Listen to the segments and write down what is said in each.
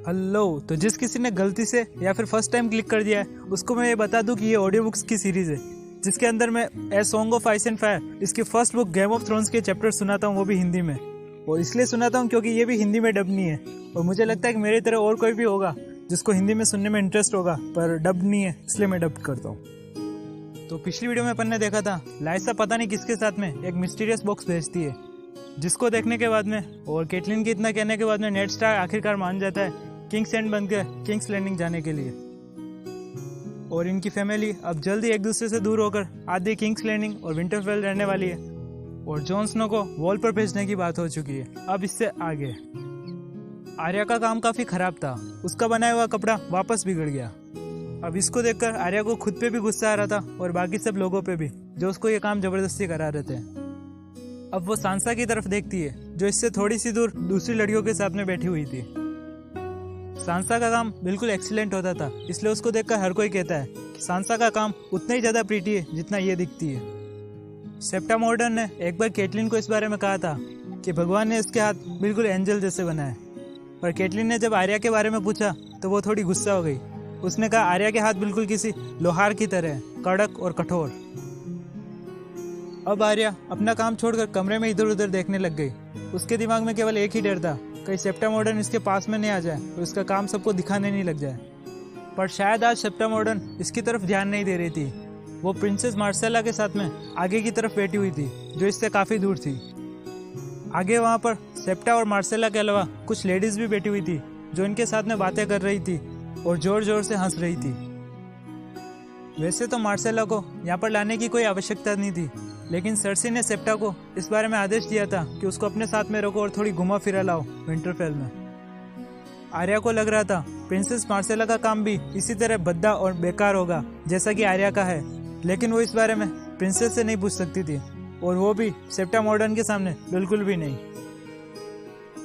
Hello. तो जिस किसी ने गलती से या फिर फर्स्ट टाइम क्लिक कर दिया है उसको मैं ये बता दूं कि ये ऑडियो बुक्स की सीरीज है जिसके अंदर मैं A Song of Ice and Fire इसकी first book Game of Thrones के चैप्टर सुनाता हूँ, वो भी हिंदी में। और इसलिए सुनाता हूँ क्योंकि ये भी हिंदी में डब नहीं है और मुझे लगता है कि मेरी तरह और कोई भी होगा जिसको हिंदी में सुनने में इंटरेस्ट होगा, पर डब नहीं है, इसलिए मैं डब करता हूँ। तो पिछली वीडियो में अपन ने देखा था लाइसा पता नहीं किसके साथ में एक मिस्टीरियस बॉक्स भेजती है, जिसको देखने के बाद में और केटलिन के इतना कहने के बाद में नेड स्टार्क आखिरकार मान जाता है किंग्स एंड बनकर किंग्स लैंडिंग जाने के लिए। और इनकी फैमिली अब जल्दी एक दूसरे से दूर होकर आधी किंग्स लैंडिंग और विंटरफेल रहने वाली है। और जॉन स्नो को वॉल पर भेजने की बात हो चुकी है। अब इससे आगे आर्या का काम काफी खराब था, उसका बनाया हुआ कपड़ा वापस बिगड़ गया। अब इसको देखकर आर्या को खुद पे भी गुस्सा आ रहा था और बाकी सब लोगों पे भी जो उसको ये काम जबरदस्ती करा रहे थे। अब वो सांसा की तरफ देखती है जो इससे थोड़ी सी दूर दूसरी लड़कियों के साथ में बैठी हुई थी। सांसा का काम बिल्कुल एक्सीलेंट होता था, इसलिए उसको देखकर हर कोई कहता है कि सांसा का काम उतना ही ज्यादा प्रीटी है जितना ये दिखती है। सेप्टा मॉर्डन ने एक बार केटलिन को इस बारे में कहा था कि भगवान ने इसके हाथ बिल्कुल एंजल जैसे बनाए, पर केटलिन ने जब आर्या के बारे में पूछा तो वो थोड़ी गुस्सा हो गई। उसने कहा आर्या के हाथ बिल्कुल किसी लोहार की तरह है, कड़क और कठोर। अब आर्या अपना काम छोड़कर कमरे में इधर उधर देखने लग गई। उसके दिमाग में केवल एक ही डर था, कहीं सेप्टा मॉर्डन इसके पास में नहीं आ जाए और इसका काम सबको दिखाने नहीं लग जाए। पर शायद आज सेप्टा मॉर्डन इसकी तरफ ध्यान नहीं दे रही थी। वो प्रिंसेस मार्सेला के साथ में आगे की तरफ बैठी हुई थी जो इससे काफी दूर थी। आगे वहां पर सेप्टा और मार्सेला के अलावा कुछ लेडीज भी बैठी हुई थी जो इनके साथ में बातें कर रही थी और जोर जोर से हंस रही थी। वैसे तो मार्सेला को यहाँ पर लाने की कोई आवश्यकता नहीं थी, लेकिन सर्सी ने सेप्टा को इस बारे में आदेश दिया था कि उसको अपने साथ में रखो और थोड़ी घुमा फिरा लाओ विंटरफेल में। आर्या को लग रहा था प्रिंसेस मार्सेला का काम भी इसी तरह भद्दा और बेकार होगा जैसा कि आर्या का है, लेकिन वो इस बारे में प्रिंसेस से नहीं पूछ सकती थी और वो भी सेप्टा मॉर्डन के सामने बिल्कुल भी नहीं।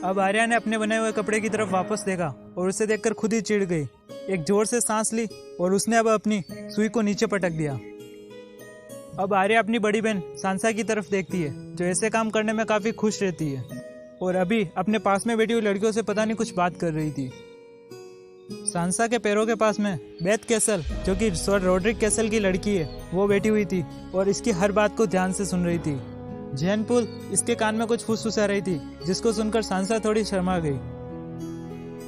अब आर्या ने अपने बनाए हुए कपड़े की तरफ वापस देखा और उसे देखकर खुद ही चिढ़ गई। एक जोर से सांस ली और उसने अब अपनी सुई को नीचे पटक दिया। अब आर्या अपनी बड़ी बहन सांसा की तरफ देखती है जो ऐसे काम करने में काफी खुश रहती है और अभी अपने पास में बैठी हुई लड़कियों से पता नहीं कुछ बात कर रही थी। सांसा के पैरों के पास में बेथ कैसल जो कि सर रोड्रिक कैसल की लड़की है वो बैठी हुई थी और इसकी हर बात को ध्यान से सुन रही थी। जैन पुल इसके कान में कुछ फुसफुसा रही थी जिसको सुनकर सांसा थोड़ी शर्मा गई।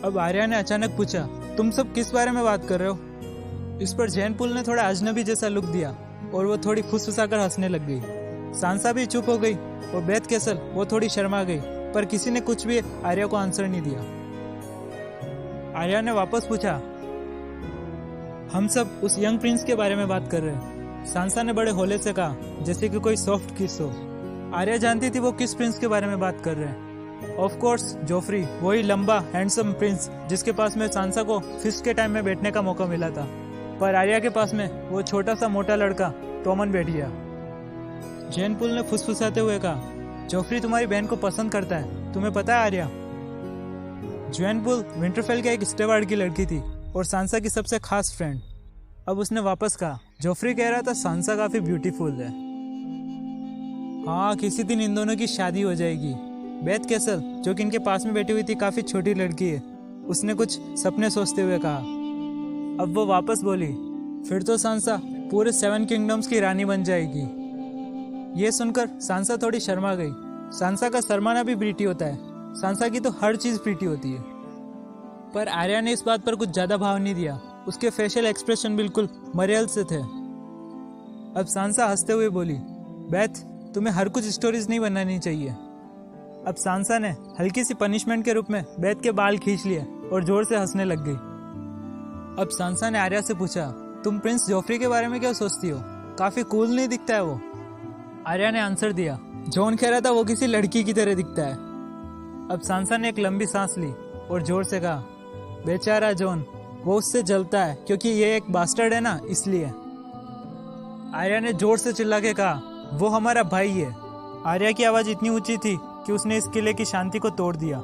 अब आर्या ने अचानक पूछा तुम सब किस बारे में बात कर रहे हो? इस पर जैन पुल ने थोड़ा अजनबी जैसा लुक दिया और वो थोड़ी फुसफुसाकर हंसने लग गई। सांसा भी चुप हो गई और बेथ कैसल वो थोड़ी शर्मा गई, पर किसी ने कुछ भी आर्या को आंसर नहीं दिया। आर्या ने वापस पूछा हम सब उस यंग प्रिंस के बारे में बात कर रहे हैं। सांसा ने बड़े होले से कहा जैसे कि कोई सॉफ्ट किस हो। आर्या जानती थी वो किस प्रिंस के बारे में बात कर रहे हैं। ऑफ कोर्स जोफ्री, वही लंबा हैंडसम प्रिंस जिसके पास में सांसा को फिस्ट के टाइम में बैठने का मौका मिला था। पर आर्या के पास में वो छोटा सा मोटा लड़का टॉमन बैठ गया। जैन पुल ने फुसफुसाते हुए कहा जोफ्री तुम्हारी बहन को पसंद करता है, तुम्हें पता है आर्या? जैन पुल विंटरफेल के एक स्टेवार्ड की लड़की थी और सांसा की सबसे खास फ्रेंड। अब उसने वापस कहा जोफ्री कह रहा था सांसा काफी ब्यूटीफुल है। हाँ, किसी दिन इन दोनों की शादी हो जाएगी। बेथ कैसल जो कि इनके पास में बैठी हुई थी काफी छोटी लड़की है, उसने कुछ सपने सोचते हुए कहा। अब वो वापस बोली फिर तो सांसा पूरे 7 किंगडम्स की रानी बन जाएगी। ये सुनकर सांसा थोड़ी शर्मा गई। सांसा का शर्माना भी प्रीटी होता है, सांसा की तो हर चीज प्रीटी होती है। पर आर्या ने इस बात पर कुछ ज्यादा भाव नहीं दिया, उसके फेशियल एक्सप्रेशन बिल्कुल मरियल से थे। अब सांसा हंसते हुए बोली बेथ तुम्हें हर कुछ स्टोरीज नहीं बनानी चाहिए। अब सांसा ने हल्की सी पनिशमेंट के रूप में बेथ के बाल खींच लिए और जोर से हंसने लग गई। अब सांसा ने आर्या से पूछा तुम प्रिंस जोफ्री के बारे में क्या सोचती हो? काफी कूल नहीं दिखता है वो? आर्या ने आंसर दिया जॉन कह रहा था वो किसी लड़की की तरह दिखता है। अब सांसा ने एक लंबी सांस ली और जोर से कहा बेचारा जॉन, वो उससे जलता है क्योंकि ये एक बास्टर्ड है ना, इसलिए। आर्या ने जोर से चिल्ला के कहा वो हमारा भाई है। आर्या की आवाज इतनी ऊंची थी कि उसने इस किले की शांति को तोड़ दिया।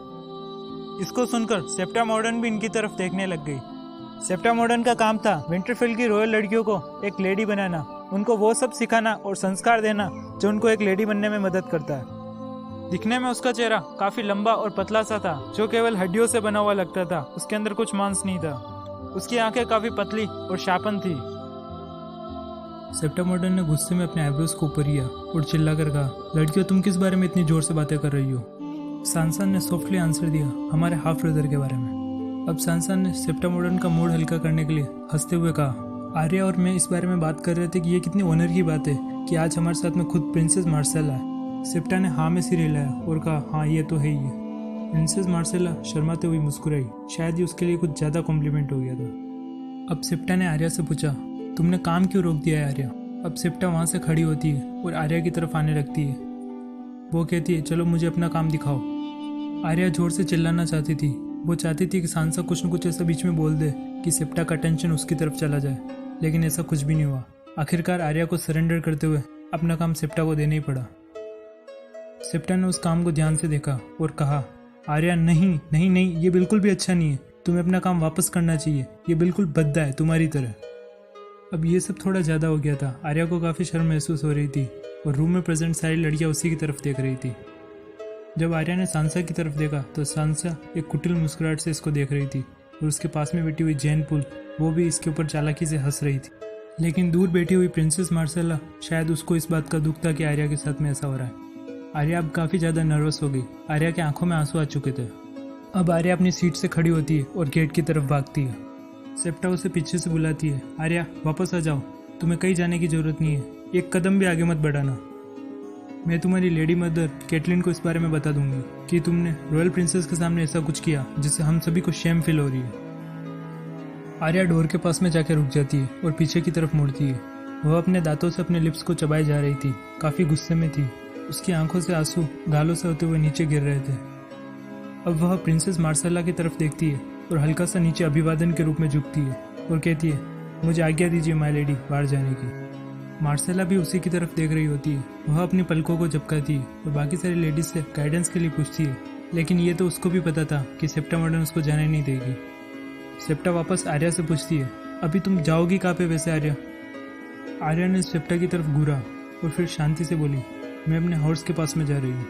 इसको सुनकर सेप्टा मॉर्डन भी इनकी तरफ देखने लग गई। सेप्टा मॉर्डन का काम था विंटरफेल की रॉयल लड़कियों को एक लेडी बनाना, उनको वो सब सिखाना और संस्कार देना जो उनको एक लेडी बनने में मदद करता है। दिखने में उसका चेहरा काफी लंबा और पतला सा था, जो केवल हड्डियों से बना हुआ लगता था। उसके अंदर कुछ मांस नहीं था। उसकी आंखें काफी पतली और शार्पन थी। सेप्टा मॉडर्न ने गुस्से में अपने आईब्रोज को ऊपर किया और चिल्लाकर कहा, लड़कियों तुम किस बारे में इतनी जोर से बातें कर रही हो? सांसा ने सॉफ्टली आंसर दिया, हमारे हाफ ब्रदर के बारे में। अब सांसा ने सेप्टा मॉडर्न का मूड हल्का करने के लिए हंसते हुए कहा, आर्या और मैं इस बारे में बात कर रहे थे कि ये कितनी ऑनर की बात है कि आज हमारे साथ में खुद प्रिंसेस मार्सेला है। सेप्टा ने हाँ में सिर हिलाया और कहा, हाँ ये तो है ही है। प्रिंसेस मार्सेला शर्माते हुए मुस्कुराई। शायद ये उसके लिए कुछ ज़्यादा कॉम्प्लीमेंट हो गया था। अब सेप्टा ने आर्या से पूछा, तुमने काम क्यों रोक दिया है आर्या? अब सेप्टा वहाँ से खड़ी होती है और आर्या की तरफ आने लगती है। वो कहती है, चलो मुझे अपना काम दिखाओ। आर्या जोर से चिल्लाना चाहती थी। वो चाहती थी कि सांसा कुछ न कुछ ऐसा बीच में बोल दे कि सेप्टा का टेंशन उसकी तरफ चला जाए, लेकिन ऐसा कुछ भी नहीं हुआ। आखिरकार आर्या को सरेंडर करते हुए अपना काम सेप्टा को देना ही पड़ा। सेप्टा ने उस काम को ध्यान से देखा और कहा, आर्या नहीं नहीं नहीं, ये बिल्कुल भी अच्छा नहीं है। तुम्हें अपना काम वापस करना चाहिए। ये बिल्कुल भद्दा है तुम्हारी तरह। अब ये सब थोड़ा ज़्यादा हो गया था। आर्या को काफ़ी शर्म महसूस हो रही थी और रूम में प्रेजेंट सारी लड़कियां उसी की तरफ देख रही थी। जब आर्या ने सांसा की तरफ देखा तो सांसा एक कुटिल मुस्कुराहट से इसको देख रही थी और उसके पास में बैठी हुई जैन पुल, वो भी इसके ऊपर चालाकी से हंस रही थी। लेकिन दूर बैठी हुई प्रिंसेस मार्सेला, शायद उसको इस बात का दुख था कि आर्या के साथ में ऐसा हो रहा है। आर्या अब काफ़ी ज़्यादा नर्वस हो गई। आर्या की आंखों में आंसू आ चुके थे। अब आर्या अपनी सीट से खड़ी होती है और गेट की तरफ भागती है। सेप्टा उसे पीछे से बुलाती है, आर्या वापस आ जाओ, तुम्हें कहीं जाने की ज़रूरत नहीं है। एक कदम भी आगे मत बढ़ाना। मैं तुम्हारी लेडी मदर कैटलिन को इस बारे में बता दूंगी कि तुमने रॉयल प्रिंसेस के सामने ऐसा कुछ किया जिससे हम सभी को शेम फील हो रही है। आर्या डोर के पास में जाकर रुक जाती है और पीछे की तरफ मुड़ती है। वह अपने दांतों से अपने लिप्स को चबाए जा रही थी, काफ़ी गुस्से में थी। उसकी आंखों से आंसू गालों से होते हुए नीचे गिर रहे थे। अब वह प्रिंसेस मार्सेला की तरफ देखती है और हल्का सा नीचे अभिवादन के रूप में झुकती है और कहती है, मुझे आज्ञा दीजिए माय लेडी बाहर जाने की। मार्सेला भी उसी की तरफ देख रही होती है। वह अपनी पलकों को झपकाती है और बाकी सारी लेडीज से गाइडेंस के लिए पूछती है, लेकिन ये तो उसको भी पता था कि सेप्टा मॉडर्न उसको जाने नहीं देगी। सेप्टा वापस आर्या से पूछती है, अभी तुम जाओगी कहाँ पे वैसे आर्या? आर्या ने सेप्टा की तरफ घूरा और फिर शांति से बोली, मैं अपने हॉर्स के पास में जा रही हूँ।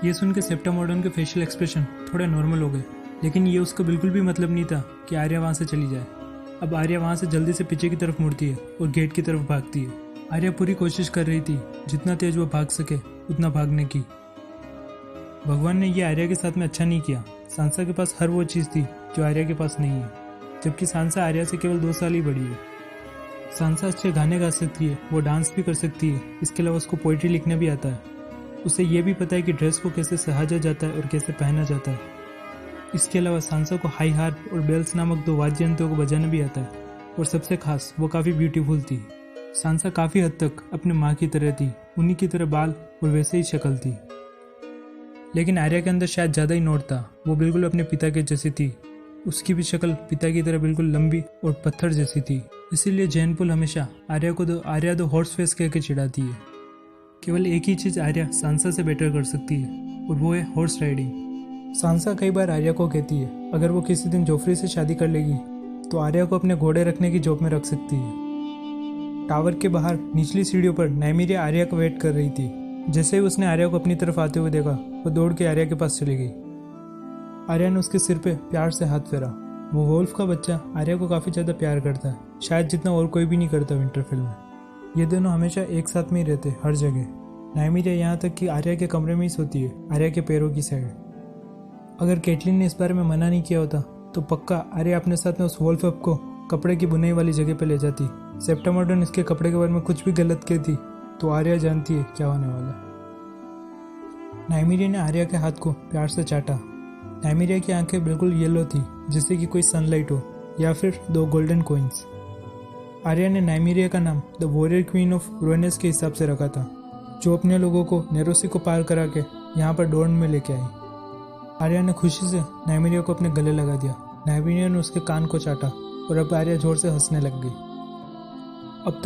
ये सुन के सेप्टा मॉडर्न के फेशियल एक्सप्रेशन थोड़े नॉर्मल हो गए, लेकिन ये उसका बिल्कुल भी मतलब नहीं था कि आर्या वहाँ से चली जाए। अब आर्या वहाँ से जल्दी से पीछे की तरफ मुड़ती है और गेट की तरफ भागती है। आर्या पूरी कोशिश कर रही थी जितना तेज वो भाग सके उतना भागने की। भगवान ने ये आर्या के साथ में अच्छा नहीं किया। सांसा के पास हर वो चीज़ थी जो आर्या के पास नहीं है, जबकि सांसा आर्या से केवल 2 साल ही बड़ी है। सांसा अच्छे गाने गा सकती है, वो डांस भी कर सकती है, इसके अलावा उसको पोइट्री लिखना भी आता है। उसे ये भी पता है कि ड्रेस को कैसे सहाजा जाता है और कैसे पहना जाता है। इसके अलावा सांसा को हाई हार्प और बेल्स नामक 2 वाद्य यंत्रों को बजाना भी आता है और सबसे खास वो काफ़ी ब्यूटीफुल थी। सांसा काफ़ी हद तक अपनी माँ की तरह थी, उन्हीं की तरह बाल और वैसे ही शक्ल थी। लेकिन आर्या के अंदर शायद ज़्यादा ही नोट था। वो बिल्कुल अपने पिता के जैसी थी। उसकी भी शक्ल पिता की तरह बिल्कुल लंबी और पत्थर जैसी थी। इसीलिए जैन पुल हमेशा आर्या दो हॉर्स फेस कहकर चिढ़ाती है। केवल एक ही चीज़ आर्या सांसा से बेटर कर सकती है और वो है हॉर्स राइडिंग। सांसा कई बार आर्या को कहती है अगर वो किसी दिन जोफ्री से शादी कर लेगी तो आर्या को अपने घोड़े रखने की जॉब में रख सकती है। टावर के बाहर निचली सीढ़ियों पर नाइमीरिया आर्या को वेट कर रही थी। जैसे ही उसने आर्या को अपनी तरफ आते हुए देखा, वो दौड़ के आर्या के पास चली गई। आर्या ने उसके सिर पे प्यार से हाथ फेरा। वो वोल्फ का बच्चा आर्या को काफ़ी ज़्यादा प्यार करता है, शायद जितना और कोई भी नहीं करता विंटरफेल में। ये दोनों हमेशा एक साथ में ही रहते हर जगह। नाइमीरिया यहाँ तक कि आर्या के कमरे में ही सोती है, आर्या के पैरों की साइड। अगर कैटलिन ने इस बारे में मना नहीं किया होता तो पक्का आर्या अपने साथ में उस वोल्फ को कपड़े की बुनाई वाली जगह पे ले जाती। सेप्टा मॉडर्न इसके कपड़े के बारे में कुछ भी गलत कहती तो आर्या जानती है क्या होने वाला। नाइमीरिया ने आर्या के हाथ को प्यार से चाटा। नाइमीरिया की आंखें बिल्कुल येलो थी, जैसे कि कोई सनलाइट हो या फिर 2 गोल्डन कॉइन्स। आर्या ने नाइमीरिया का नाम द वॉरियर क्वीन ऑफ रोनेस के हिसाब से रखा था, जो अपने लोगों को नेरोसी को पार करा के यहाँ पर डॉर्न में लेके आई। आर्या ने खुशी से नाइमीरिया को अपने गले लगा दिया। नाइमीरिया ने उसके कान को चाटा और अब आर्या जोर से हंसने लग गई। अब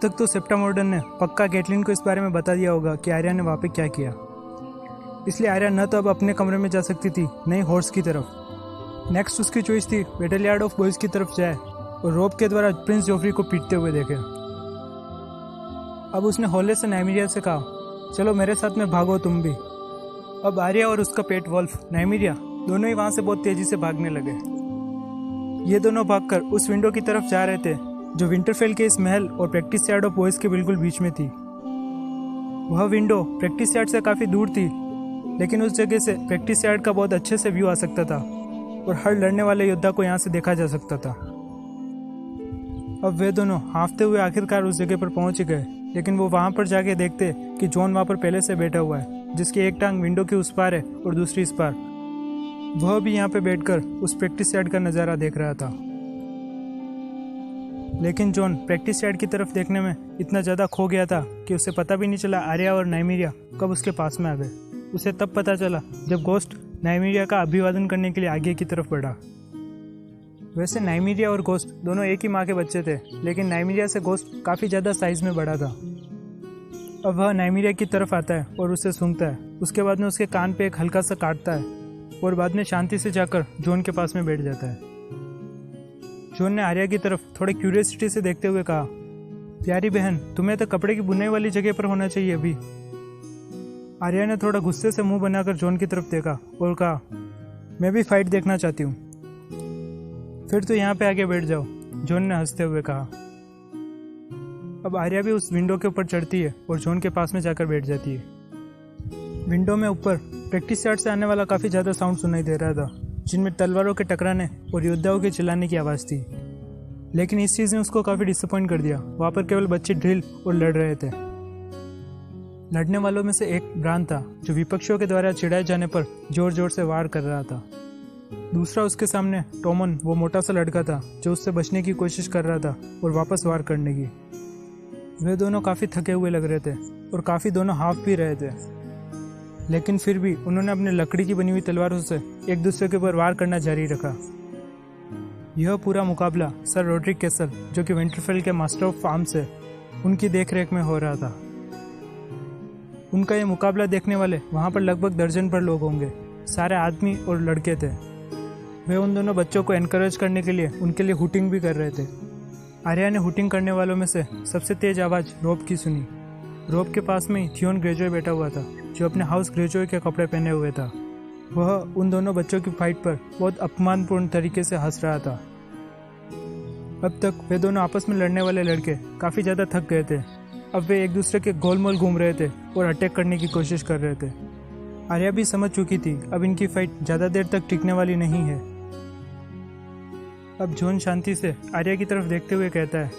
तक तो सेप्टा मॉडर्न ने पक्का कैटलिन को इस बारे में बता दिया होगा कि आर्या ने वहाँ पे क्या किया। इसलिए आर्या न तो अब अपने कमरे में जा सकती थी, न ही हॉर्स की तरफ। नेक्स्ट उसकी चॉइस थी बैटल यार्ड ऑफ बॉयज़ की तरफ जाए और रोप के द्वारा प्रिंस जोफ्री को पीटते हुए देखे। अब उसने हौले से नाइमीरिया से कहा, चलो मेरे साथ में भागो तुम भी। अब आर्या और उसका पेट वॉल्फ नाइमीरिया दोनों ही वहां से बहुत तेजी से भागने लगे। ये दोनों भागकर उस विंडो की तरफ जा रहे थे जो विंटरफेल के इस महल और प्रैक्टिस यार्ड ऑफ बॉयज के बिल्कुल बीच में थी। वह विंडो प्रैक्टिस यार्ड से काफी दूर थी, लेकिन उस जगह से प्रैक्टिस यार्ड का बहुत अच्छे से व्यू आ सकता था और हर लड़ने वाले योद्धा को यहाँ से देखा जा सकता था। अब वे दोनों हाँफते हुए आखिरकार उस जगह पर पहुंच गए, लेकिन वो वहां पर जाके देखते कि जॉन वहां पर पहले से बैठा हुआ है, जिसकी एक टांग विंडो के उस पार है और दूसरी इस पार। वह भी यहाँ पे बैठकर उस प्रैक्टिस यार्ड का नज़ारा देख रहा था। लेकिन जॉन प्रैक्टिस यार्ड की तरफ देखने में इतना ज़्यादा खो गया था कि उसे पता भी नहीं चला आर्या और नाइमीरिया कब उसके पास में आ गए। उसे तब पता चला जब गोस्ट नाइमीरिया का अभिवादन करने के लिए आगे की तरफ बढ़ा। वैसे नाइमीरिया और गोस्ट दोनों एक ही माँ के बच्चे थे, लेकिन नाइमीरिया से गोस्ट काफ़ी ज़्यादा साइज में बड़ा था। अब वह नाइमीरिया की तरफ आता है और उसे सूंघता है। उसके बाद में उसके कान पे एक हल्का सा काटता है और बाद में शांति से जाकर जॉन के पास में बैठ जाता है। जॉन ने आर्या की तरफ थोड़े क्यूरियोसिटी से देखते हुए कहा, प्यारी बहन, तुम्हें तो कपड़े की बुनाई वाली जगह पर होना चाहिए अभी। आर्या ने थोड़ा गुस्से से मुंह बनाकर जॉन की तरफ देखा और कहा, मैं भी फाइट देखना चाहती हूँ। फिर तो यहाँ पे आके बैठ जाओ, जॉन ने हंसते हुए कहा। अब आर्या भी उस विंडो के ऊपर चढ़ती है और जॉन के पास में जाकर बैठ जाती है। विंडो में ऊपर प्रैक्टिस यार्ड से आने वाला काफ़ी ज़्यादा साउंड सुनाई दे रहा था, जिनमें तलवारों के टकराने और योद्धाओं के चिल्लाने की आवाज़ थी। लेकिन इस चीज़ ने उसको काफ़ी डिसअपॉइंट कर दिया। वहाँ पर केवल बच्चे ड्रिल और लड़ रहे थे। लड़ने वालों में से एक ब्रान था जो विपक्षियों के द्वारा चिढ़ाए जाने पर जोर जोर से वार कर रहा था। दूसरा उसके सामने टोमन, वो मोटा सा लड़का था जो उससे बचने की कोशिश कर रहा था और वापस वार करने की। वे दोनों काफ़ी थके हुए लग रहे थे और काफ़ी दोनों हाफ भी रहे थे, लेकिन फिर भी उन्होंने अपने लकड़ी की बनी हुई तलवारों से एक दूसरे के ऊपर वार करना जारी रखा। यह पूरा मुकाबला सर रोड्रिक कैसल, जो कि विंटरफेल के मास्टर ऑफ आर्म्स है, उनकी देखरेख में हो रहा था। उनका यह मुकाबला देखने वाले वहाँ पर लगभग दर्जन पर लोग होंगे। सारे आदमी और लड़के थे। वे उन दोनों बच्चों को एनकरेज करने के लिए उनके लिए हुटिंग भी कर रहे थे। आर्या ने हुटिंग करने वालों में से सबसे तेज आवाज़ रोब की सुनी। रोब के पास में ही थियोन ग्रेजॉय बैठा हुआ था, जो अपने हाउस ग्रेजॉय के कपड़े पहने हुए था। वह उन दोनों बच्चों की फाइट पर बहुत अपमानपूर्ण तरीके से हंस रहा था। अब तक वे दोनों आपस में लड़ने वाले लड़के काफ़ी ज़्यादा थक गए थे। अब वे एक दूसरे के गोलमोल घूम रहे थे और अटैक करने की कोशिश कर रहे थे। आर्या भी समझ चुकी थी अब इनकी फाइट ज़्यादा देर तक टिकने वाली नहीं है। अब जॉन शांति से आर्या की तरफ देखते हुए कहता है,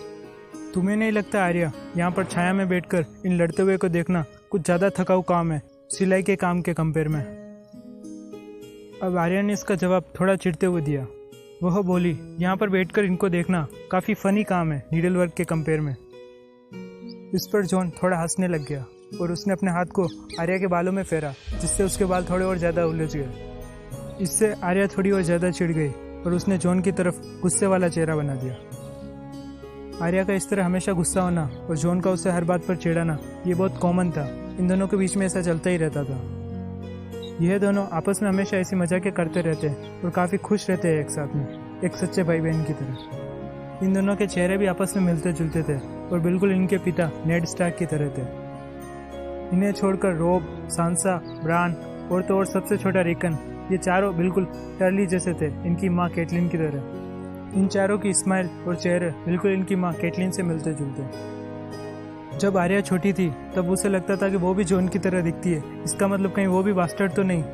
तुम्हें नहीं लगता आर्या, यहाँ पर छाया में बैठकर इन लड़ते हुए को देखना कुछ ज़्यादा थकाऊ काम है सिलाई के काम के कंपेयर में। अब आर्या ने इसका जवाब थोड़ा चिढ़ते हुए दिया। वह बोली, यहाँ पर बैठकर इनको देखना काफ़ी फनी काम है नीडल वर्क के कंपेयर में। इस पर जॉन थोड़ा हंसने लग गया और उसने अपने हाथ को आर्या के बालों में फेरा, जिससे उसके बाल थोड़े और ज़्यादा उलझ गए। इससे आर्या थोड़ी और ज़्यादा चिढ़ गई और उसने जॉन की तरफ गुस्से वाला चेहरा बना दिया। आर्या का इस तरह हमेशा गुस्सा होना और जॉन का उससे हर बात पर चिढ़ाना, ये बहुत कॉमन था। इन दोनों के बीच में ऐसा चलता ही रहता था। यह दोनों आपस में हमेशा ऐसी मजाकें करते रहते और काफ़ी खुश रहते हैं एक साथ में, एक सच्चे भाई बहन की तरह। इन दोनों के चेहरे भी आपस में मिलते जुलते थे और बिल्कुल इनके पिता नेड स्टार्क की तरह थे। इन्हें छोड़कर रोब, सांसा, ब्रान और तो और सबसे छोटा रिकन, ये चारों बिल्कुल टर्ली जैसे थे इनकी माँ कैटलिन की तरह। इन चारों की स्माइल और चेहरे बिल्कुल इनकी माँ कैटलिन से मिलते जुलते। जब आर्या छोटी थी तब उसे लगता था कि वो भी जॉन की तरह दिखती है, इसका मतलब कहीं वो भी बास्टर्ड तो नहीं।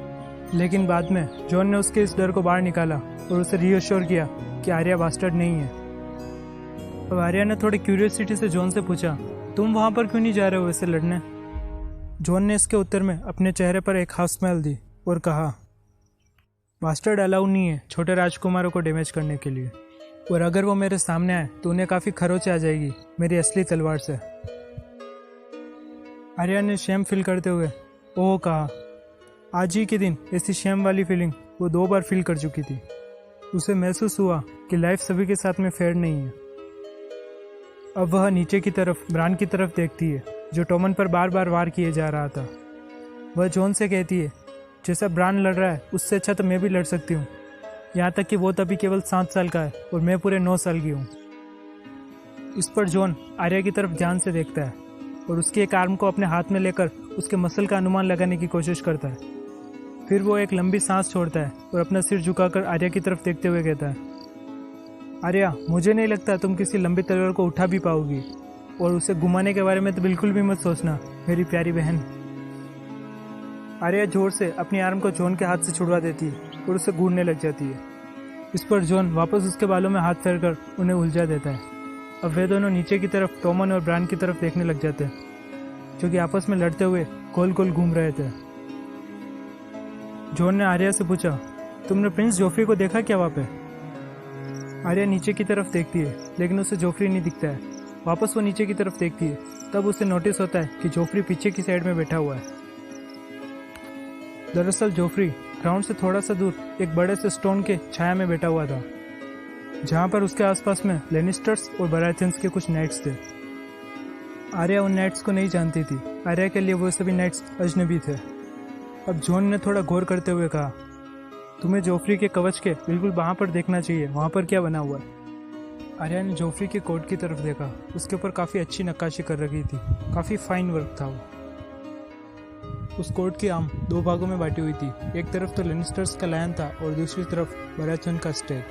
लेकिन बाद में जॉन ने उसके इस डर को बाहर निकाला और उसे रीअश्योर किया कि आर्या बास्टर्ड नहीं है। अब आर्या ने थोड़ी क्यूरियोसिटी से जॉन से पूछा, तुम वहाँ पर क्यों नहीं जा रहे हो वैसे लड़ने? जॉन ने इसके उत्तर में अपने चेहरे पर एक हाफ स्माइल दी और कहा, बास्टर्ड अलाउ नहीं है छोटे राजकुमारों को डैमेज करने के लिए, और अगर वो मेरे सामने आए तो उन्हें काफ़ी खरोच आ जाएगी मेरी असली तलवार से। आर्या ने शेम फील करते हुए ओह कहा। आज ही के दिन ऐसी शेम वाली फीलिंग वो 2 बार फील कर चुकी थी। उसे महसूस हुआ कि लाइफ सभी के साथ में फेयर नहीं है। अब वह नीचे की तरफ ब्रान की तरफ देखती है, जो टोमन पर बार बार वार किए जा रहा था। वह जॉन से कहती है, जैसा ब्रान लड़ रहा है उससे अच्छा तो मैं भी लड़ सकती हूँ, यहाँ तक कि वो तभी केवल 7 साल का है और मैं पूरे 9 साल की हूँ। इस पर जॉन आर्या की तरफ ध्यान से देखता है और उसके एक आर्म को अपने हाथ में लेकर उसके मसल का अनुमान लगाने की कोशिश करता है। फिर वो एक लंबी सांस छोड़ता है और अपना सिर झुकाकर आर्या की तरफ देखते हुए कहता है, आर्या, मुझे नहीं लगता तुम किसी लंबी तलवार को उठा भी पाओगी, और उसे घुमाने के बारे में तो बिल्कुल भी मत सोचना मेरी प्यारी बहन। आर्या जोर से अपनी आर्म को जॉन के हाथ से छुड़वा देती है और उसे घूरने लग जाती है। इस पर जॉन वापस उसके बालों में हाथ फेरकर उन्हें उलझा देता है। अब वे दोनों नीचे की तरफ टॉमन और ब्रांड की तरफ देखने लग जाते हैं, जो कि आपस में लड़ते हुए गोल गोल घूम रहे थे। जॉन ने आर्या से पूछा, तुमने प्रिंस जोफ्री को देखा क्या वहाँ पे? आर्या नीचे की तरफ देखती है, लेकिन उसे जोफ्री नहीं दिखता है। वापस वो नीचे की तरफ देखती है, तब उसे नोटिस होता है कि जोफ्री पीछे की साइड में बैठा हुआ है। दरअसल जोफ्री ग्राउंड से थोड़ा सा दूर एक बड़े से स्टोन के छाया में बैठा हुआ था, जहाँ पर उसके आसपास में लेनिस्टर्स और बराथियंस के कुछ नाइट्स थे। आर्या उन नाइट्स को नहीं जानती थी। आर्या के लिए वो सभी नाइट्स अजनबी थे। अब जॉन ने थोड़ा गौर करते हुए कहा, तुम्हें जोफ्री के कवच के बिल्कुल वहाँ पर देखना चाहिए, वहाँ पर क्या बना हुआ है? आर्या ने जोफ्री के कोट की तरफ देखा। उसके ऊपर काफ़ी अच्छी नक्काशी कर रखी थी, काफ़ी फाइन वर्क था वो। उस कोट की आर्म दो भागों में बांटी हुई थी। एक तरफ तो लेनिस्टर्स का लायन था और दूसरी तरफ बराथियन का स्टेग।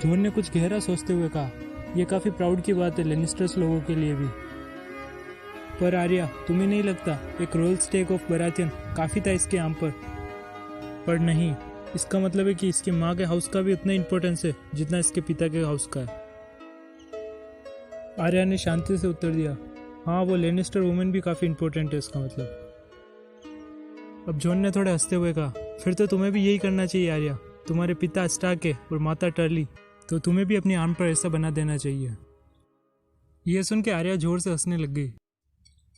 जॉन ने कुछ गहरा सोचते हुए कहा, यह काफ़ी प्राउड की बात है लेनिस्टर्स लोगों के लिए भी। पर आर्या, तुम्हें नहीं लगता एक रॉयल स्टेक ऑफ बराथियन काफ़ी था इसके आम पर नहीं, इसका मतलब है कि इसकी माँ के हाउस का भी उतना इंपॉर्टेंस है जितना इसके पिता के हाउस का है। आर्या ने शांति से उत्तर दिया, हाँ, वो लेनिस्टर वुमेन भी काफ़ी इंपॉर्टेंट है इसका मतलब। अब जॉन ने थोड़े हंसते हुए कहा, फिर तो तुम्हें भी यही करना चाहिए आर्या। तुम्हारे पिता स्टार्क है और माता टर्ली, तो तुम्हें भी अपनी आर्म पर ऐसा बना देना चाहिए। यह सुन के आर्या जोर से हंसने लग गई।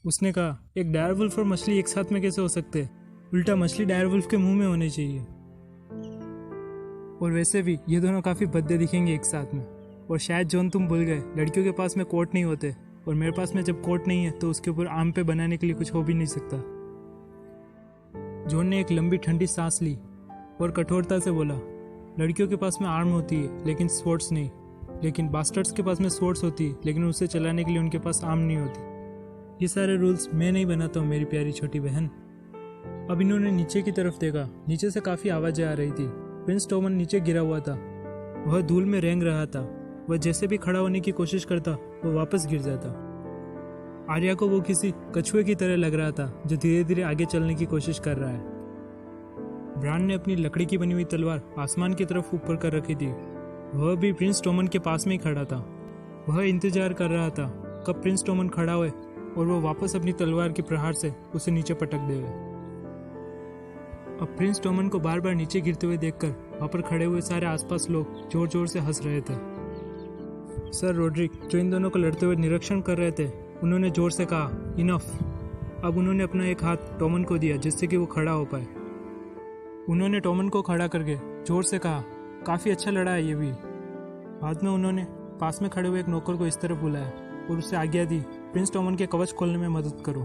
उसने कहा, एक डायरवुल्फ और मछली एक साथ में कैसे हो सकते हैं? उल्टा मछली डायरवुल्फ के मुंह में होनी चाहिए। और वैसे भी ये दोनों काफ़ी भद्दे दिखेंगे एक साथ में। और शायद जॉन तुम भूल गए, लड़कियों के पास में कोट नहीं होते, और मेरे पास में जब कोट नहीं है तो उसके ऊपर आर्म पे बनाने के लिए कुछ हो भी नहीं सकता। जॉन ने एक लंबी ठंडी सांस ली और कठोरता से बोला, लड़कियों के पास में आर्म होती है लेकिन स्वॉर्ड्स नहीं, लेकिन बास्टर्ड्स के पास में स्वॉर्ड्स होती है लेकिन उसे चलाने के लिए उनके पास आर्म नहीं होती। ये सारे रूल्स मैं नहीं बनाता हूँ मेरी प्यारी छोटी बहन। अब इन्होंने नीचे की तरफ देखा। नीचे से काफ़ी आवाज़ें आ रही थी। प्रिंस टॉमन नीचे गिरा हुआ था। वह धूल में रेंग रहा था। वह जैसे भी खड़ा होने की कोशिश करता वह वापस गिर जाता। आर्या को वो किसी कछुए की तरह लग रहा था जो धीरे धीरे आगे चलने की कोशिश कर रहा है। ब्रांड ने अपनी लकड़ी की बनी हुई तलवार आसमान की तरफ ऊपर कर रखी थी। वह भी प्रिंस टॉमन के पास में ही खड़ा था। वह इंतजार कर रहा था कब प्रिंस टॉमन खड़ा हुए और वो वापस अपनी तलवार के प्रहार से उसे नीचे पटक देगा। अब प्रिंस टॉमन को बार बार नीचे गिरते हुए देखकर वहां पर खड़े हुए सारे आसपास लोग जोर जोर से हंस रहे थे। सर रोड्रिक, जो इन दोनों को लड़ते हुए निरीक्षण कर रहे थे, उन्होंने जोर से कहा, इनफ। अब उन्होंने अपना एक हाथ टॉमन को दिया जिससे कि वो खड़ा हो पाए। उन्होंने टॉमन को खड़ा करके जोर से कहा, काफ़ी अच्छा लड़ा है ये भी। बाद में उन्होंने पास में खड़े हुए एक नौकर को इस तरफ बुलाया और उससे आज्ञा दी, प्रिंस टॉमन के कवच खोलने में मदद करो।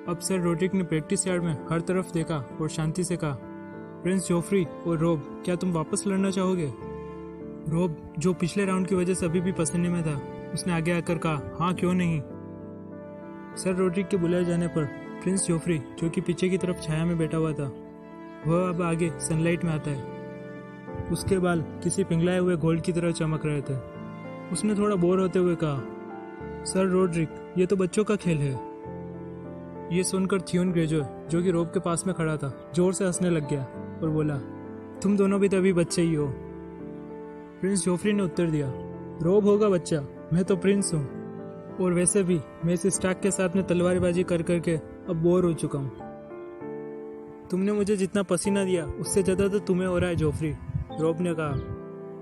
अब सर रोड्रिक ने प्रैक्टिस यार्ड में हर तरफ देखा और शांति से कहा, प्रिंस जोफ्री और रोब, क्या तुम वापस लड़ना चाहोगे? रोब, जो पिछले राउंड की वजह से अभी भी पसीने में था, उसने आगे आकर कहा, हाँ क्यों नहीं। सर रोड्रिक के बुलाए जाने पर प्रिंस जोफ्री, जो कि पीछे की तरफ छाया में बैठा हुआ था, वह अब आगे सनलाइट में आता है। उसके बाल किसी पिघलाए हुए गोल्ड की तरह चमक रहे थे। उसने थोड़ा बोर होते हुए कहा, सर रोड्रिक, ये तो बच्चों का खेल है। ये सुनकर थियोन ग्रेजो, जो कि रोब के पास में खड़ा था, जोर से हंसने लग गया और बोला, तुम दोनों भी तो अभी बच्चे ही हो। प्रिंस जोफ्री ने उत्तर दिया, रोब होगा बच्चा, मैं तो प्रिंस हूँ, और वैसे भी मैं इस स्टार्क के साथ में तलवारबाजी कर करके अब बोर हो चुका हूँ। तुमने मुझे जितना पसीना दिया उससे ज़्यादा तो तुम्हें हो रहा है जोफ्री, रोब ने कहा।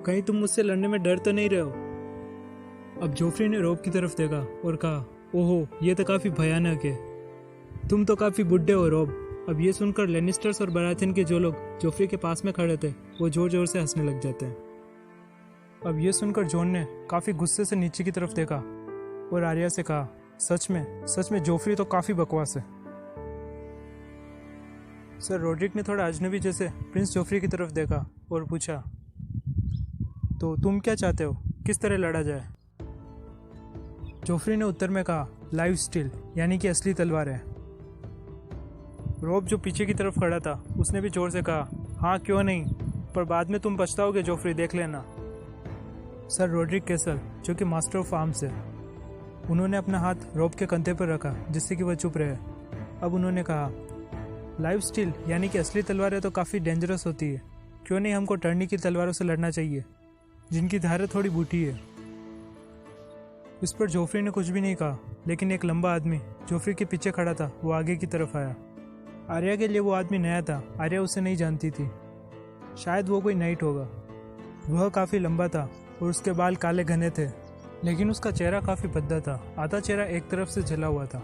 कहीं तुम मुझसे लड़ने में डर तो नहीं रहे हो? अब जोफ्री ने रोब की तरफ देखा और कहा, ओहो, ये तो काफ़ी भयानक है। तुम तो काफ़ी बुढ़े हो रोब। अब ये सुनकर लेनिस्टर्स और बराथियन के जो लोग जोफ्री के पास में खड़े थे, वो जोर जोर से हंसने लग जाते हैं। अब ये सुनकर जॉन ने काफ़ी गुस्से से नीचे की तरफ देखा और आर्या से कहा, सच में जोफ्री तो काफ़ी बकवास है। सर रोड्रिक ने थोड़ा अजनबी जैसे प्रिंस जोफ्री की तरफ देखा और पूछा, तो तुम क्या चाहते हो, किस तरह लड़ा जाए? जोफ्री ने उत्तर में कहा, लाइव स्टील यानी कि असली तलवार है। रोब जो पीछे की तरफ खड़ा था उसने भी जोर से कहा, हाँ क्यों नहीं, पर बाद में तुम पछताओगे जोफ्री, देख लेना। सर रोड्रिक कैसल जो कि मास्टर ऑफ आर्म्स है, उन्होंने अपना हाथ रोब के कंधे पर रखा जिससे कि वह चुप रहे। अब उन्होंने कहा, लाइव स्टील यानी कि असली तलवारें तो काफ़ी डेंजरस होती है, क्यों नहीं हमको टर्नी की तलवारों से लड़ना चाहिए जिनकी धारें थोड़ी बूटी है। इस पर जोफ्री ने कुछ भी नहीं कहा, लेकिन एक लंबा आदमी जोफ्री के पीछे खड़ा था वो आगे की तरफ आया। आर्या के लिए वो आदमी नया था, आर्या उसे नहीं जानती थी, शायद वो कोई नाइट होगा। वह काफ़ी लंबा था और उसके बाल काले घने थे, लेकिन उसका चेहरा काफ़ी भद्दा था, आधा चेहरा एक तरफ से जला हुआ था।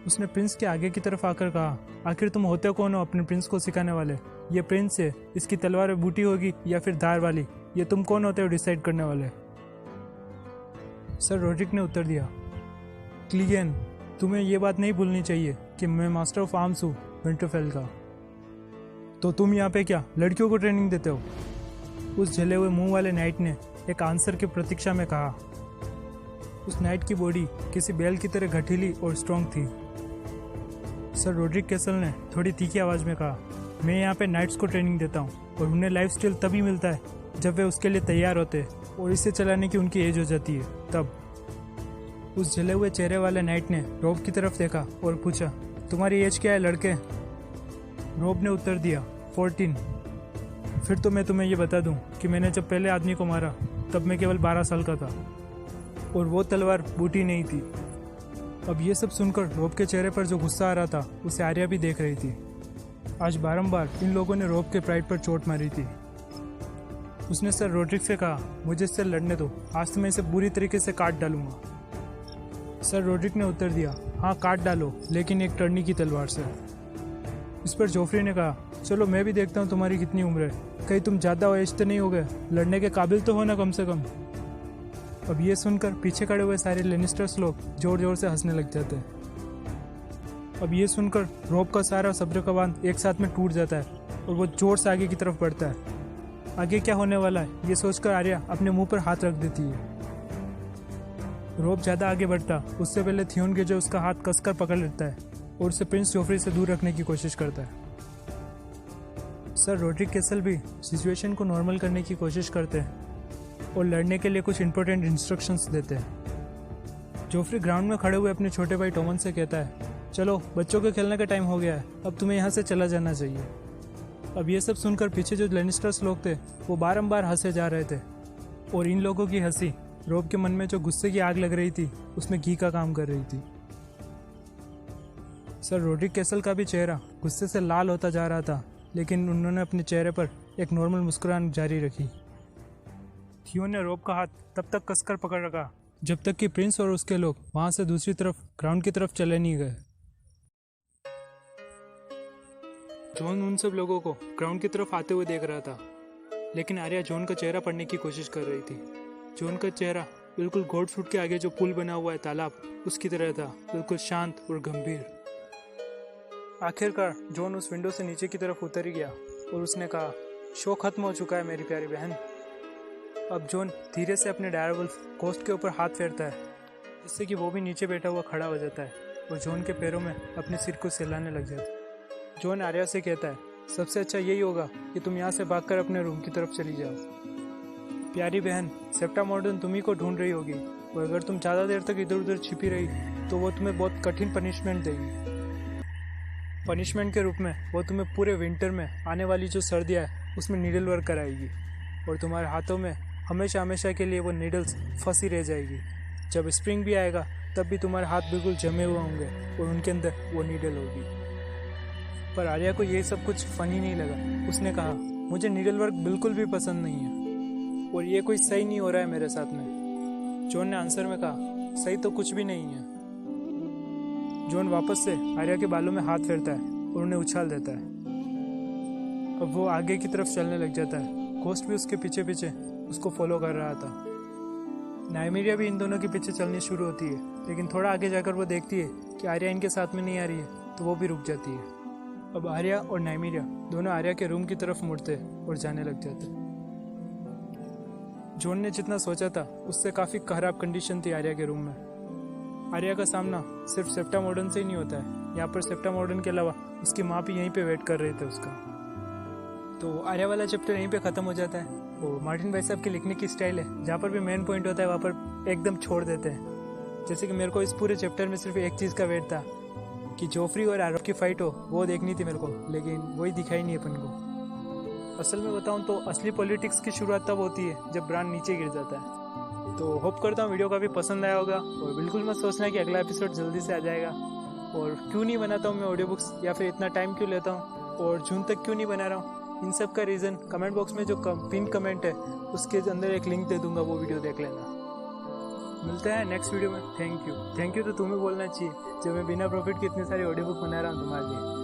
उसने प्रिंस के आगे की तरफ आकर कहा, आखिर तुम होते कौन हो अपने प्रिंस को सिखाने वाले? ये प्रिंस है, इसकी तलवार बूटी होगी या फिर धार वाली, ये तुम कौन होते हो डिसाइड करने वाले? सर रोड्रिक ने उत्तर दिया, क्लियन, तुम्हें ये बात नहीं भूलनी चाहिए कि मैं मास्टर ऑफ आर्म्स हूँ विंटरफेल का। तो तुम यहाँ पे क्या लड़कियों को ट्रेनिंग देते हो? उस जले हुए मुंह वाले नाइट ने एक आंसर की प्रतीक्षा में कहा। उस नाइट की बॉडी किसी बैल की तरह घटीली और स्ट्रांग थी। सर रोड्रिक कैसल ने थोड़ी तीखी आवाज़ में कहा, मैं यहाँ पे नाइट्स को ट्रेनिंग देता हूँ और उन्हें लाइफ स्टाइल तभी मिलता है जब वे उसके लिए तैयार होते हैं और इसे चलाने की उनकी एज हो जाती है तब। उस जले हुए चेहरे वाले नाइट ने रोब की तरफ देखा और पूछा, तुम्हारी एज क्या है लड़के? रोब ने उत्तर दिया, 14। फिर तो मैं तुम्हें ये बता दूं कि मैंने जब पहले आदमी को मारा तब मैं केवल 12 साल का था और वो तलवार बूटी नहीं थी। अब ये सब सुनकर रोब के चेहरे पर जो गुस्सा आ रहा था उसे आर्या भी देख रही थी। आज बारंबार इन लोगों ने रोब के प्राइड पर चोट मारी थी। उसने सर रोड्रिक से कहा, मुझे इससे लड़ने दो, आज तो मैं इसे बुरी तरीके से काट डालूंगा। सर रोड्रिक ने उत्तर दिया, हाँ काट डालो, लेकिन एक टर्नी की तलवार से। इस पर जोफ्री ने कहा, चलो मैं भी देखता हूँ तुम्हारी कितनी उम्र है, कहीं तुम ज़्यादा एज तो नहीं हो गए, लड़ने के काबिल तो हो ना कम से कम। अब ये सुनकर पीछे खड़े हुए सारे लेनिस्टर्स लोग जोर जोर से हंसने लग जाते हैं। अब ये सुनकर रोब का सारा सब्र का बांध एक साथ में टूट जाता है और वो जोर से आगे की तरफ बढ़ता है। आगे क्या होने वाला है ये सोचकर आर्या अपने मुंह पर हाथ रख देती है। रोब ज़्यादा आगे बढ़ता उससे पहले थियोन के जो उसका हाथ कसकर पकड़ लेता है और उसे प्रिंस जोफ्री से दूर रखने की कोशिश करता है। सर रोड्रिक कैसल भी सिचुएशन को नॉर्मल करने की कोशिश करते हैं और लड़ने के लिए कुछ इंपॉर्टेंट इंस्ट्रक्शंस देते हैं। जोफ्री ग्राउंड में खड़े हुए अपने छोटे भाई टॉमन से कहता है, चलो बच्चों के खेलने का टाइम हो गया है, अब तुम्हें यहाँ से चला जाना चाहिए। अब ये सब सुनकर पीछे जो लेनिस्टर्स लोग थे वो बारंबार हंसे जा रहे थे और इन लोगों की हंसी रोब के मन में जो गुस्से की आग लग रही थी उसमें घी का काम कर रही थी। सर रोड्रिक कैसल का भी चेहरा गुस्से से लाल होता जा रहा था, लेकिन उन्होंने अपने चेहरे पर एक नॉर्मल मुस्कुराहट जारी रखी। थियोन ने रोब का हाथ तब तक कसकर पकड़ रखा जब तक कि प्रिंस और उसके लोग वहां से दूसरी तरफ ग्राउंड की तरफ चले नहीं गए। जॉन उन सब लोगों को ग्राउंड की तरफ आते हुए देख रहा था, लेकिन आर्या जॉन का चेहरा पढ़ने की कोशिश कर रही थी। जॉन का चेहरा बिल्कुल गोड फूट के आगे जो पुल बना हुआ है तालाब, उसकी तरह था, बिल्कुल शांत और गंभीर। आखिरकार जॉन उस विंडो से नीचे की तरफ उतर ही गया और उसने कहा, शो खत्म हो चुका है मेरी प्यारी बहन। अब जॉन धीरे से अपने डायरवुल्फ कोस्ट के ऊपर हाथ फेरता है जिससे कि वो भी नीचे बैठा हुआ खड़ा हो जाता है और जॉन के पैरों में अपने सिर को सहलाने लग जाता है। जॉन आर्या से कहता है, सबसे अच्छा यही होगा कि तुम यहाँ से भागकर अपने रूम की तरफ चली जाओ। प्यारी बहन, सेप्टा मॉर्डन तुम्ही को ढूंढ रही होगी और अगर तुम ज़्यादा देर तक इधर उधर छिपी रही तो वो तुम्हें बहुत कठिन पनिशमेंट देगी। पनिशमेंट के रूप में वो तुम्हें पूरे विंटर में आने वाली जो सर्दियाँ है उसमें नीडल वर्क कराएगी और तुम्हारे हाथों में हमेशा हमेशा के लिए वो नीडल्स फंसी रह जाएगी। जब स्प्रिंग भी आएगा तब भी तुम्हारे हाथ बिल्कुल जमे हुए होंगे और उनके अंदर वो नीडल होगी। पर आर्या को ये सब कुछ फनी नहीं लगा। उसने कहा, मुझे नीडल वर्क बिल्कुल भी पसंद नहीं है और ये कोई सही नहीं हो रहा है मेरे साथ में। जॉन ने आंसर में कहा, सही तो कुछ भी नहीं है। जॉन वापस से आर्या के बालों में हाथ फेरता है और उन्हें उछाल देता है। अब वो आगे की तरफ चलने लग जाता है। कोस्ट भी उसके पीछे पीछे उसको फॉलो कर रहा था। नाइमीरिया भी इन दोनों के पीछे चलनी शुरू होती है, लेकिन थोड़ा आगे जाकर वो देखती है कि आर्या इनके साथ में नहीं आ रही है तो वो भी रुक जाती है। अब आर्या और नाइमीरिया दोनों आर्या के रूम की तरफ मुड़ते और जाने लग जाते। जॉन ने जितना सोचा था उससे काफ़ी खराब कंडीशन थी आर्या के रूम में। आर्या का सामना सिर्फ सेप्टा मॉडर्न से ही नहीं होता है, यहाँ पर सेप्टा मॉडर्न के अलावा उसकी माँ भी यहीं पे वेट कर रहे थे उसका। तो आर्या वाला चैप्टर यहीं पे ख़त्म हो जाता है। वो मार्टिन भाई साहब की लिखने की स्टाइल है, जहाँ पर भी मेन पॉइंट होता है वहाँ पर एकदम छोड़ देते हैं। जैसे कि मेरे को इस पूरे चैप्टर में सिर्फ एक चीज़ का वेट था कि जोफ्री और एरोड की फ़ाइट हो, वो देखनी थी मेरे को, लेकिन वही दिखाई नहीं अपन को। असल में बताऊँ तो असली पॉलिटिक्स की शुरुआत तब होती है जब ब्रांड नीचे गिर जाता है। तो होप करता हूँ वीडियो काफ़ी पसंद आया होगा, और बिल्कुल मत सोचना कि अगला एपिसोड जल्दी से आ जाएगा। और क्यों नहीं बनाता हूँ मैं ऑडियो बुक्स, या फिर इतना टाइम क्यों लेता हूँ, और जून तक क्यों नहीं बना रहा हूँ, इन सब का रीज़न कमेंट बॉक्स में जो पिन कमेंट है उसके अंदर एक लिंक दे दूंगा, वो वीडियो देख लेना। मिलते हैं नेक्स्ट वीडियो में। थैंक यू तो तुम्हें बोलना चाहिए जब मैं बिना प्रॉफिट के इतनी सारी ऑडियो बुक बना रहा हूँ तुम्हारे लिए।